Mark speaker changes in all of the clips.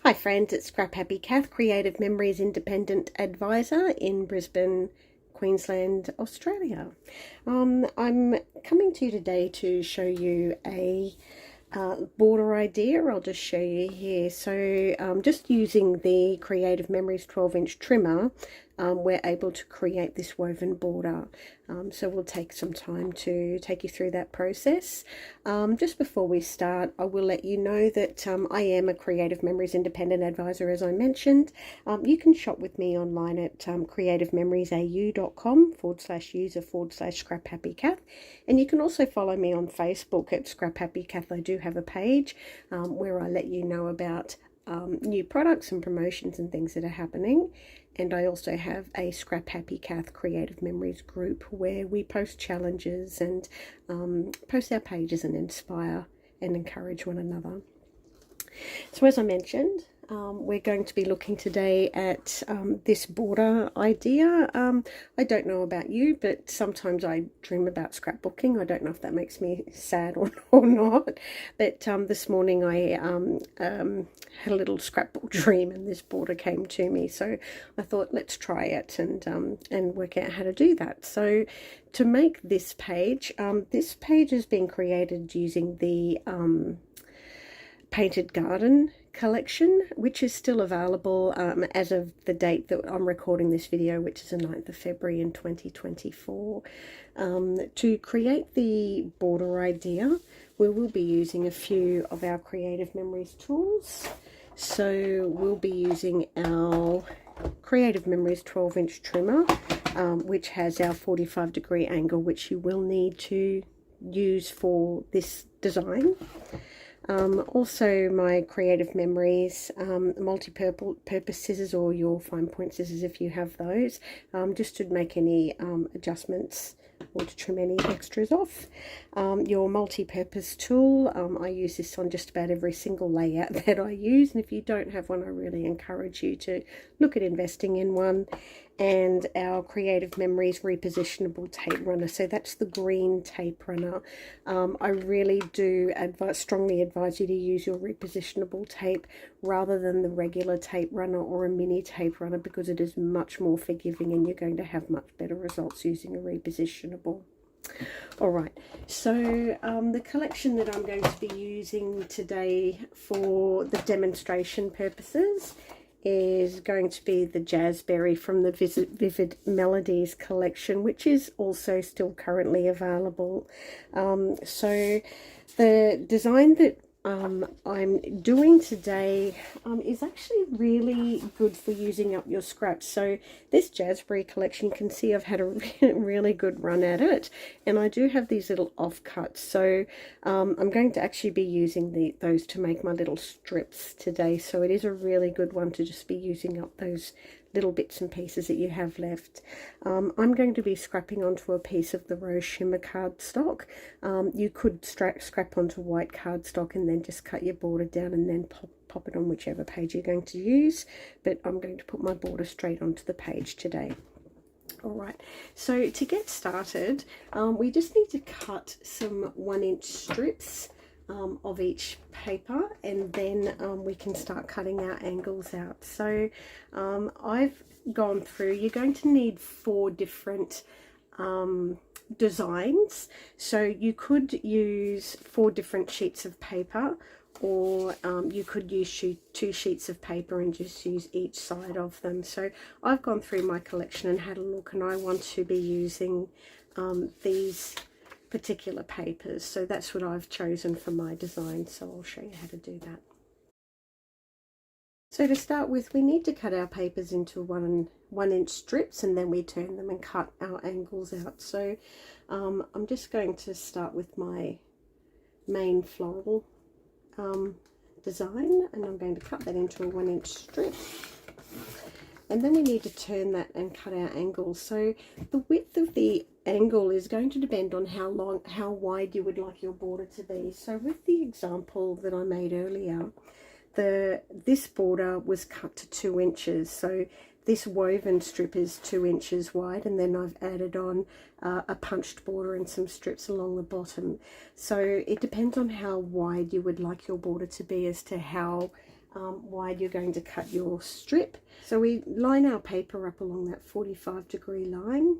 Speaker 1: Hi friends, it's Scrap Happy Kath, Creative Memories Independent Advisor in Brisbane, Queensland, Australia. I'm coming to you today to show you a border idea. I'll just show you here. So just using the Creative Memories 12-inch trimmer, we're able to create this woven border. So we'll take some time to take you through that process. Just before we start, I will let you know that I am a Creative Memories Independent Advisor, as I mentioned. You can shop with me online at creativememoriesau.com/user/scraphappykath, and you can also follow me on Facebook at Scrap Happy Kath. I do have a page where I let you know about new products and promotions and things that are happening. And I also have a Scrap Happy Kath Creative Memories group where we post challenges and post our pages and inspire and encourage one another. So as I mentioned, we're going to be looking today at this border idea. I don't know about you, but sometimes I dream about scrapbooking. I don't know if that makes me sad or not, but this morning I had a little scrapbook dream and this border came to me. So I thought, let's try it and work out how to do that. So to make this page has been created using the Painted Garden collection, which is still available as of the date that I'm recording this video, which is the 9th of February in 2024. To create the border idea, we will be using a few of our Creative Memories tools. So we'll be using our Creative Memories 12-inch trimmer, which has our 45-degree angle, which you will need to use for this design. Also my Creative Memories multi-purpose scissors, or your fine point scissors if you have those, just to make any adjustments or to trim any extras off. Your multi-purpose tool, I use this on just about every single layout that I use, and if you don't have one, I really encourage you to look at investing in one. And our Creative Memories repositionable tape runner, so that's the green tape runner. I really do strongly advise you to use your repositionable tape rather than the regular tape runner or a mini tape runner, because it is much more forgiving and you're going to have much better results using a repositionable. Alright, so the collection that I'm going to be using today for the demonstration purposes is going to be the Jazzberry from the Vivid Melodies collection, which is also still currently available. So the design that I'm doing today is actually really good for using up your scraps. So this Jazzberry collection, you can see I've had a really good run at it, and I do have these little offcuts. So I'm going to actually be using those to make my little strips today. So it is a really good one to just be using up those little bits and pieces that you have left. I'm going to be scrapping onto a piece of the Rose Shimmer cardstock. You could scrap onto white cardstock and then just cut your border down and then pop it on whichever page you're going to use, but I'm going to put my border straight onto the page today. Alright, so to get started, we just need to cut some 1-inch strips of each paper, and then we can start cutting our angles out. So I've gone through, you're going to need 4 different designs. So you could use 4 different sheets of paper, or you could use 2 sheets of paper and just use each side of them. So I've gone through my collection and had a look, and I want to be using these particular papers, so that's what I've chosen for my design. So I'll show you how to do that. So to start with, we need to cut our papers into 1-inch strips, and then we turn them and cut our angles out. So I'm just going to start with my main floral design, and I'm going to cut that into a 1-inch strip. And then we need to turn that and cut our angles. So the width of the angle is going to depend on how wide you would like your border to be. So with the example that I made earlier, this border was cut to 2 inches. So this woven strip is 2 inches wide, and then I've added on a punched border and some strips along the bottom. So it depends on how wide you would like your border to be as to how wide you're going to cut your strip. So we line our paper up along that 45-degree line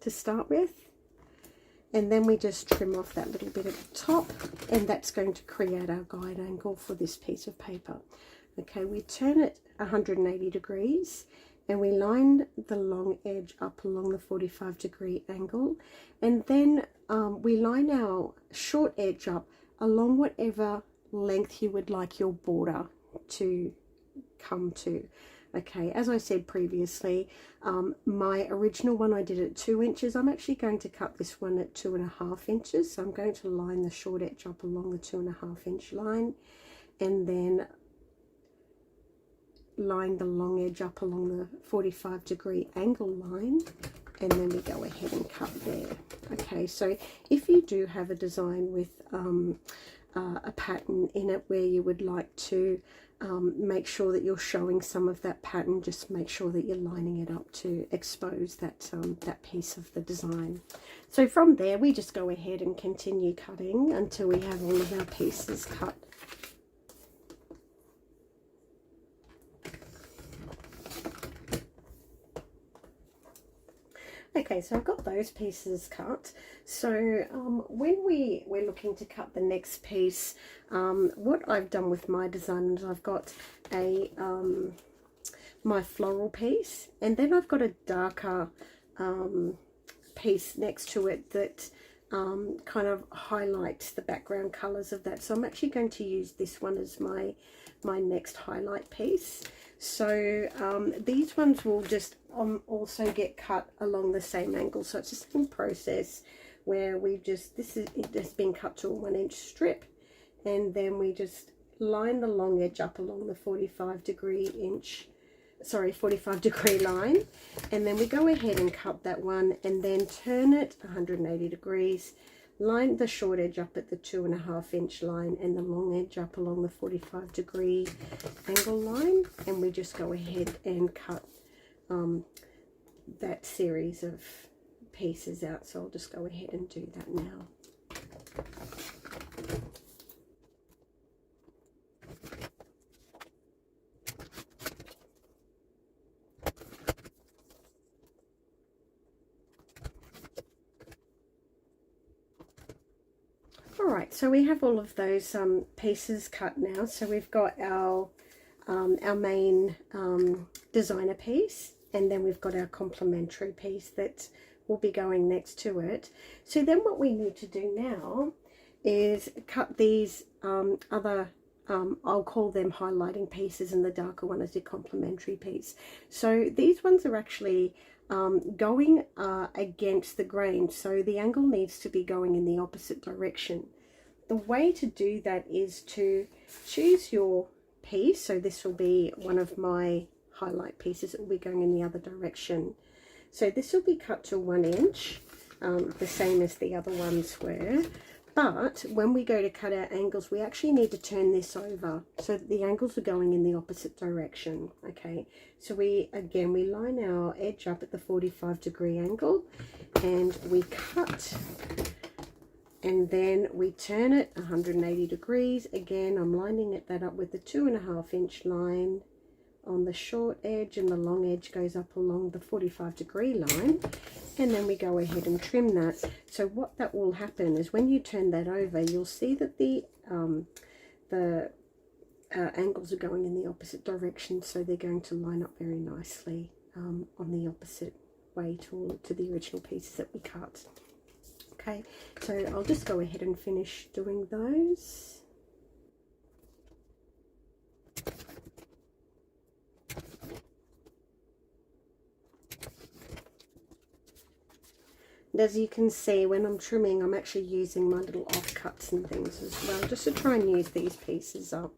Speaker 1: to start with, and then we just trim off that little bit at the top, and that's going to create our guide angle for this piece of paper. Okay, we turn it 180 degrees and we line the long edge up along the 45-degree angle, and then we line our short edge up along whatever length you would like your border to come to. Okay, as I said previously, my original one I did at 2 inches. I'm actually going to cut this one at 2.5 inches. So I'm going to line the short edge up along the 2.5 inch line, and then line the long edge up along the 45-degree angle line, and then we go ahead and cut there. Okay, so if you do have a design with a pattern in it where you would like to make sure that you're showing some of that pattern, just make sure that you're lining it up to expose that that piece of the design. So from there we just go ahead and continue cutting until we have all of our pieces cut. Okay, so I've got those pieces cut. So when we're looking to cut the next piece, what I've done with my design is I've got a my floral piece, and then I've got a darker piece next to it that kind of highlights the background colors of that. So I'm actually going to use this one as my next highlight piece. So these ones will just also get cut along the same angle. So it's the same process where we've just, it has been cut to a 1 inch strip, and then we just line the long edge up along the 45-degree line, and then we go ahead and cut that one, and then turn it 180 degrees, line the short edge up at the 2.5 inch line and the long edge up along the 45-degree angle line, and we just go ahead and cut that series of pieces out. So I'll just go ahead and do that now. Alright, so we have all of those pieces cut now. So we've got our main designer piece, and then we've got our complementary piece that will be going next to it. So then what we need to do now is cut these other, I'll call them highlighting pieces, and the darker one is the complementary piece. So these ones are actually going against the grain, so the angle needs to be going in the opposite direction. The way to do that is to choose your piece. So this will be one of my highlight pieces that will be going in the other direction. So this will be cut to 1 inch, the same as the other ones were. But when we go to cut our angles, we actually need to turn this over so that the angles are going in the opposite direction. Okay, so we line our edge up at the 45-degree angle, and we cut, and then we turn it 180 degrees. Again, I'm lining that up with the 2.5 inch line on the short edge, and the long edge goes up along the 45-degree line, and then we go ahead and trim that. So what that will happen is when you turn that over, you'll see that the angles are going in the opposite direction, so they're going to line up very nicely on the opposite way to the original pieces that we cut. Okay, so I'll just go ahead and finish doing those. And as you can see, when I'm trimming, I'm actually using my little offcuts and things as well, just to try and use these pieces up.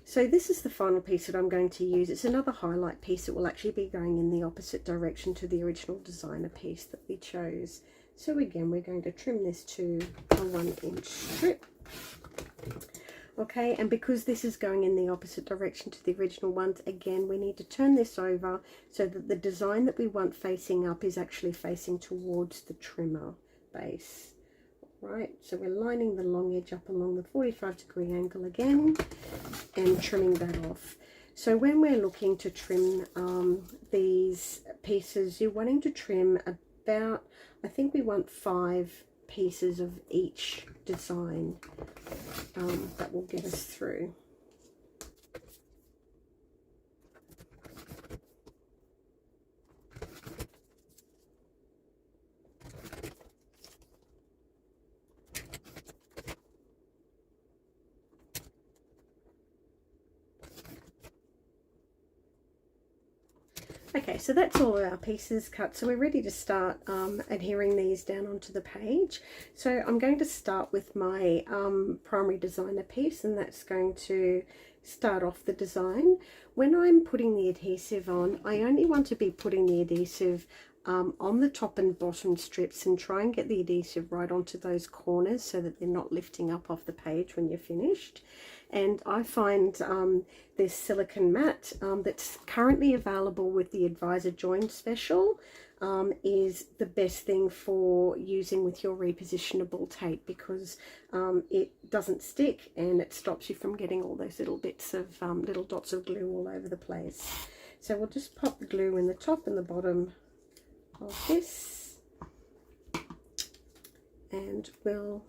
Speaker 1: So this is the final piece that I'm going to use. It's another highlight piece that will actually be going in the opposite direction to the original designer piece that we chose. So again, we're going to trim this to a 1 inch strip. Okay, and because this is going in the opposite direction to the original ones, again, we need to turn this over so that the design that we want facing up is actually facing towards the trimmer base. right? So we're lining the long edge up along the 45-degree angle again and trimming that off. So when we're looking to trim these pieces, you're wanting to trim about, I think we want 5 pieces of each design. That will get us through. Okay, so that's all our pieces cut. So we're ready to start adhering these down onto the page. So I'm going to start with my primary designer piece, and that's going to start off the design. When I'm putting the adhesive on, I only want to be putting the adhesive on the top and bottom strips, and try and get the adhesive right onto those corners so that they're not lifting up off the page when you're finished. And I find this silicone mat that's currently available with the Advisor Join Special is the best thing for using with your repositionable tape, because it doesn't stick and it stops you from getting all those little bits of little dots of glue all over the place. So we'll just pop the glue in the top and the bottom of this, and we'll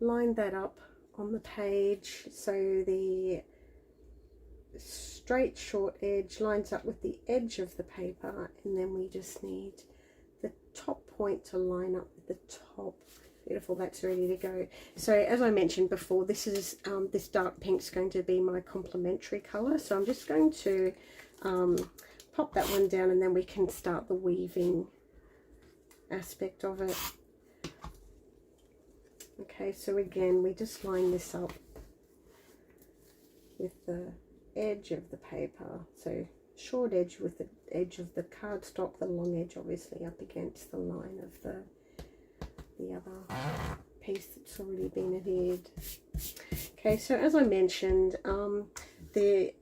Speaker 1: line that up on the page so the straight short edge lines up with the edge of the paper, and then we just need the top point to line up with the top. Beautiful, that's ready to go. So as I mentioned before, this is this dark pink is going to be my complementary color, so I'm just going to pop that one down, and then we can start the weaving aspect of it. Okay, so again, we just line this up with the edge of the paper. So short edge with the edge of the cardstock, the long edge obviously up against the line of the other piece that's already been adhered. Okay, so as I mentioned, the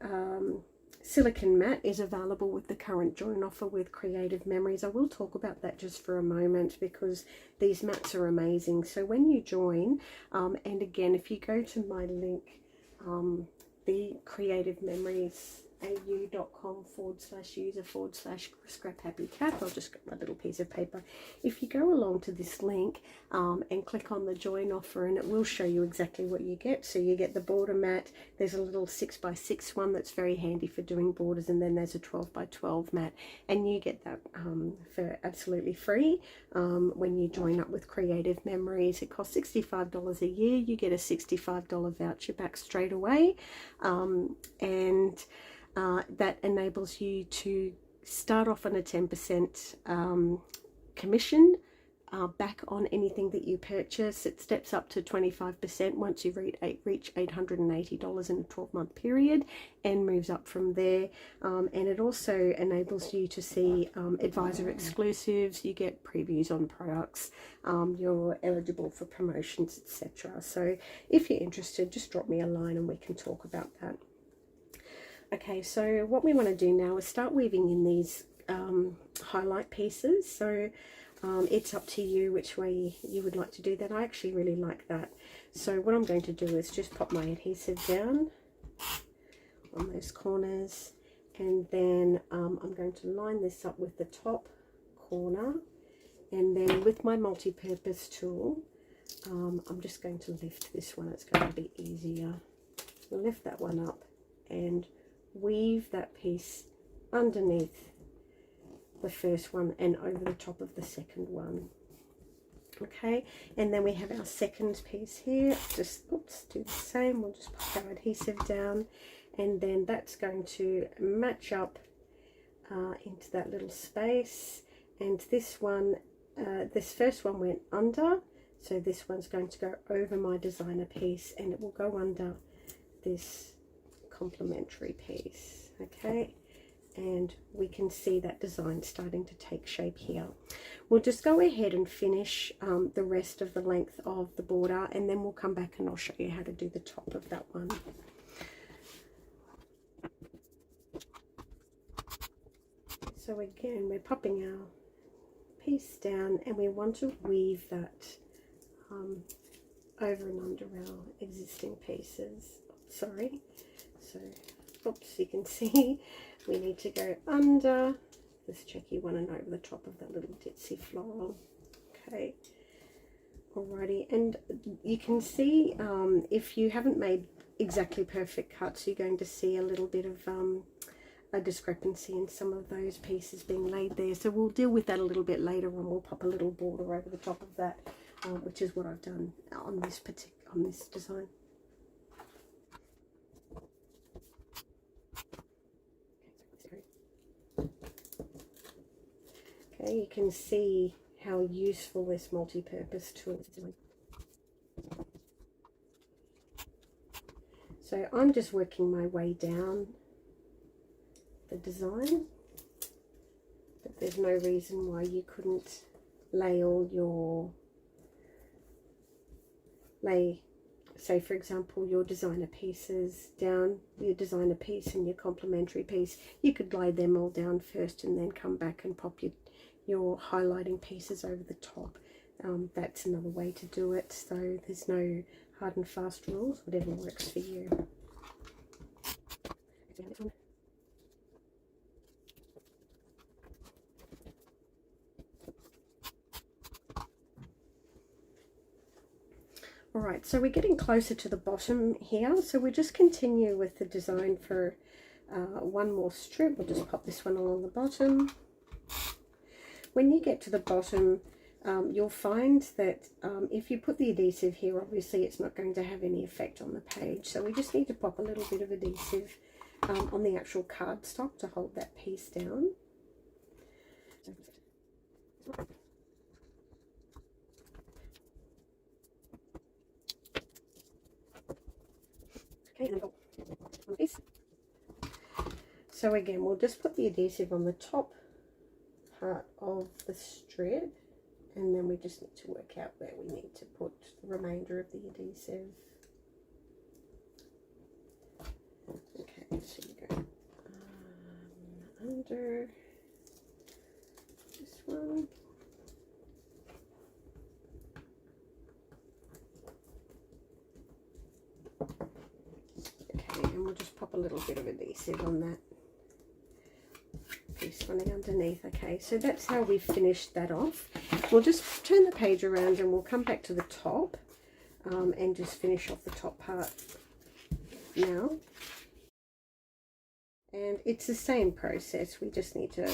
Speaker 1: silicone mat is available with the current join offer with Creative Memories. I will talk about that just for a moment, because these mats are amazing. So when you join, and again, if you go to my link, the Creative Memories au.com/user/scraphappycat. I'll just get my little piece of paper. If you go along to this link and click on the join offer, and it will show you exactly what you get. So you get the border mat, there's a little 6x6 one that's very handy for doing borders, and then there's a 12x12 mat, and you get that for absolutely free when you join up with Creative Memories. It costs $65 a year. You get a $65 voucher back straight away, and that enables you to start off on a 10% commission back on anything that you purchase. It steps up to 25% once you reach $880 in a 12-month period, and moves up from there. And it also enables you to see advisor exclusives. You get previews on products. You're eligible for promotions, etc. So if you're interested, just drop me a line and we can talk about that. Okay, so what we want to do now is start weaving in these highlight pieces. So it's up to you which way you would like to do that. I actually really like that. So what I'm going to do is just pop my adhesive down on those corners, and then I'm going to line this up with the top corner, and then with my multi-purpose tool, I'm just going to lift this one. It's going to be easier. We'll lift that one up and weave that piece underneath the first one and over the top of the second one. Okay, and then we have our second piece here. Just do the same. We'll just put our adhesive down, and then that's going to match up into that little space. And this one, this first one went under, so this one's going to go over my designer piece, and it will go under this complementary piece. Okay, and we can see that design starting to take shape here. We'll just go ahead and finish the rest of the length of the border, and then we'll come back and I'll show you how to do the top of that one. So again, we're popping our piece down, and we want to weave that over and under our existing pieces. Sorry, so oops, you can see we need to go under this checky one and over the top of that little ditzy floral. Okay, alrighty, and you can see if you haven't made exactly perfect cuts, you're going to see a little bit of a discrepancy in some of those pieces being laid there. So we'll deal with that a little bit later on. We'll pop a little border over the top of that, which is what I've done on this design. Okay, you can see how useful this multi-purpose tool is. So I'm just working my way down the design, but there's no reason why you couldn't say for example your designer pieces down, your designer piece and your complementary piece, you could lay them all down first and then come back and pop your highlighting pieces over the top. That's another way to do it, so there's no hard and fast rules, whatever works for you. Alright, so we're getting closer to the bottom here, so we'll just continue with the design for one more strip. We'll just pop this one along the bottom. When you get to the bottom, you'll find that if you put the adhesive here, obviously it's not going to have any effect on the page, so we just need to pop a little bit of adhesive on the actual cardstock to hold that piece down. Okay, and on this. So again, we'll just put the adhesive on the top part of the strip, and then we just need to work out where we need to put the remainder of the adhesive. Okay, so you go under this one. Okay, and we'll just pop a little bit of adhesive on that piece running underneath. Okay, so that's how we finished that off. We'll just turn the page around and we'll come back to the top and just finish off the top part now. And it's the same process, we just need to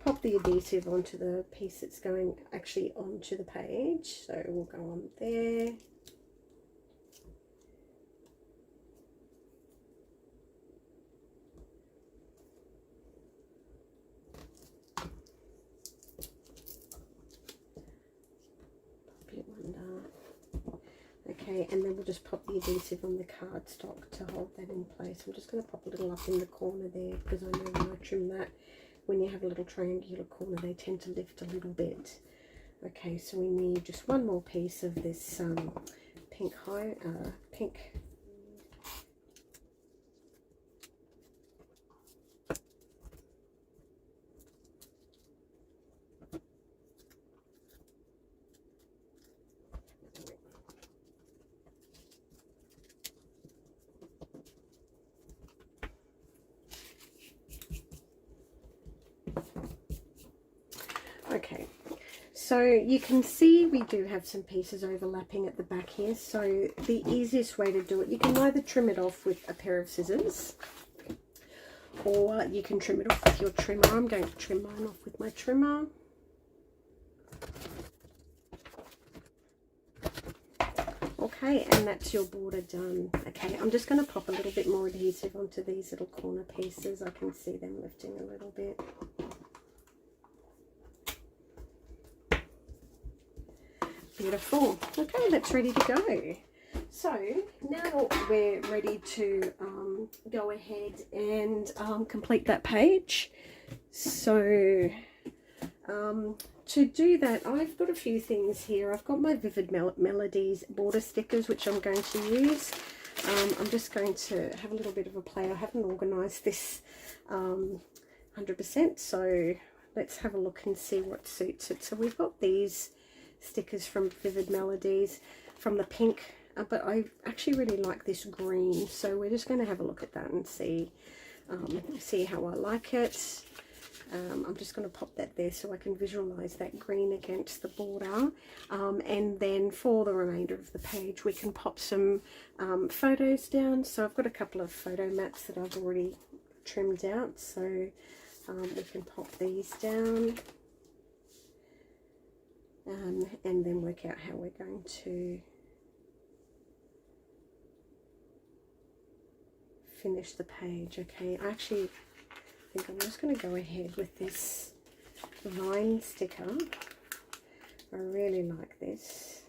Speaker 1: pop the adhesive onto the piece that's going actually onto the page. So we'll go on there. Okay, and then we'll just pop the adhesive on the cardstock to hold that in place. I'm just going to pop a little up in the corner there, because I know when I trim that, when you have a little triangular corner, they tend to lift a little bit. Okay, so we need just one more piece of this pink. Okay, so you can see we do have some pieces overlapping at the back here, so the easiest way to do it, you can either trim it off with a pair of scissors, or you can trim it off with your trimmer. I'm going to trim mine off with my trimmer. Okay, and that's your border done. Okay, I'm just going to pop a little bit more adhesive onto these little corner pieces. I can see them lifting a little bit. Beautiful. Okay, that's ready to go. So now we're ready to go ahead and complete that page. So to do that, I've got a few things here. I've got my Vivid Melodies border stickers, which I'm going to use. I'm just going to have a little bit of a play. I haven't organised this 100%, so let's have a look and see what suits it. So we've got these stickers from Vivid Melodies. from the pink, but I actually really like this green, so we're just going to have a look at that and see how I like it. I'm just going to pop that there so I can visualize that green against the border, and then for the remainder of the page we can pop some photos down. So I've got a couple of photo mats that I've already trimmed out, so we can pop these down, and then work out how we're going to finish the page. Okay, I actually think I'm just going to go ahead with this vine sticker. I really like this.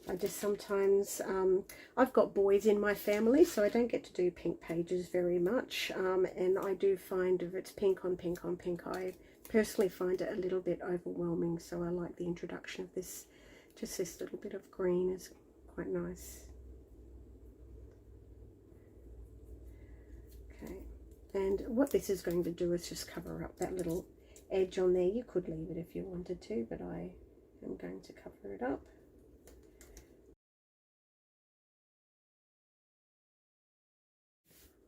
Speaker 1: I just sometimes, I've got boys in my family, so I don't get to do pink pages very much, and I do find if it's pink on pink on pink, I personally find it a little bit overwhelming, so I like the introduction of this, just this little bit of green is quite nice. Okay, and what this is going to do is just cover up that little edge on there. You could leave it if you wanted to, but I am going to cover it up.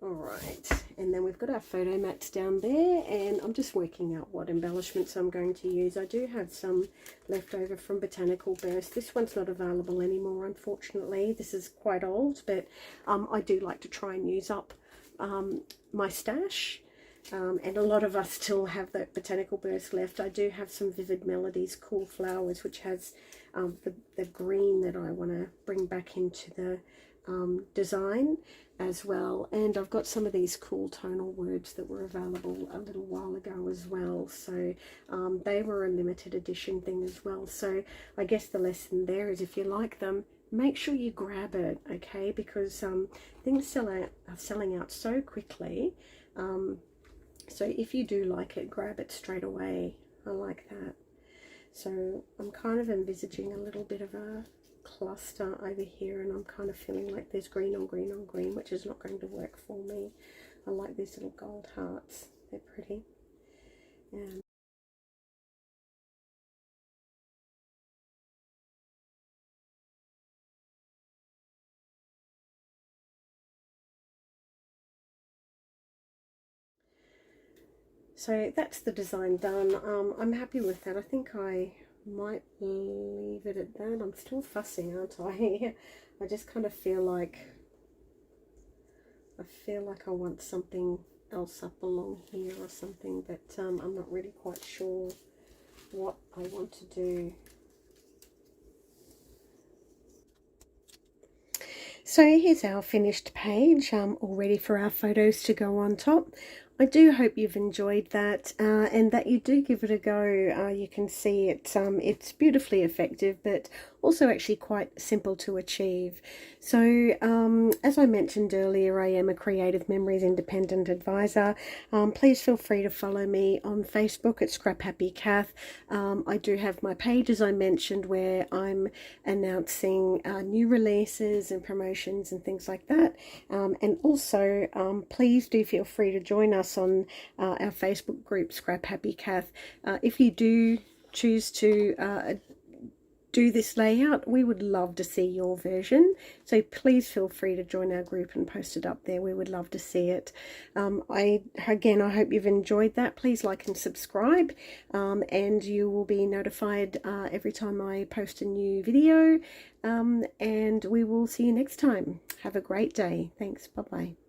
Speaker 1: Alright, and then we've got our photo mats down there, and I'm just working out what embellishments I'm going to use. I do have some left over from Botanical Burst. This one's not available anymore, unfortunately. This is quite old, but I do like to try and use up my stash, and a lot of us still have that Botanical Burst left. I do have some Vivid Melodies Cool Flowers, which has the green that I want to bring back into the design as well, and I've got some of these cool tonal words that were available a little while ago as well, so they were a limited edition thing as well. So I guess the lesson there is, if you like them, make sure you grab it, okay, because things are selling out so quickly, so if you do like it, grab it straight away. I like that. So I'm kind of envisaging a little bit of a cluster over here, and I'm kind of feeling like there's green on green on green, which is not going to work for me. I like these little gold hearts, they're pretty. So that's the design done. I'm happy with that. I think I might leave it at that. I'm still fussing, aren't I? I just kind of feel like I want something else up along here or something, but I'm not really quite sure what I want to do. So here's our finished page, all ready for our photos to go on top. I do hope you've enjoyed that, and that you do give it a go. You can see it's beautifully effective, but also actually quite simple to achieve. So as I mentioned earlier, I am a Creative Memories Independent Advisor. Please feel free to follow me on Facebook at Scrap Happy Kath. I do have my page, as I mentioned, where I'm announcing new releases and promotions and things like that. And also, please do feel free to join us on our Facebook group, Scrap Happy Kath. If you do choose to do this layout, we would love to see your version, so please feel free to join our group and post it up there. We would love to see it. I hope you've enjoyed that. Please like and subscribe, and you will be notified every time I post a new video, and we will see you next time. Have a great day. Thanks. Bye bye.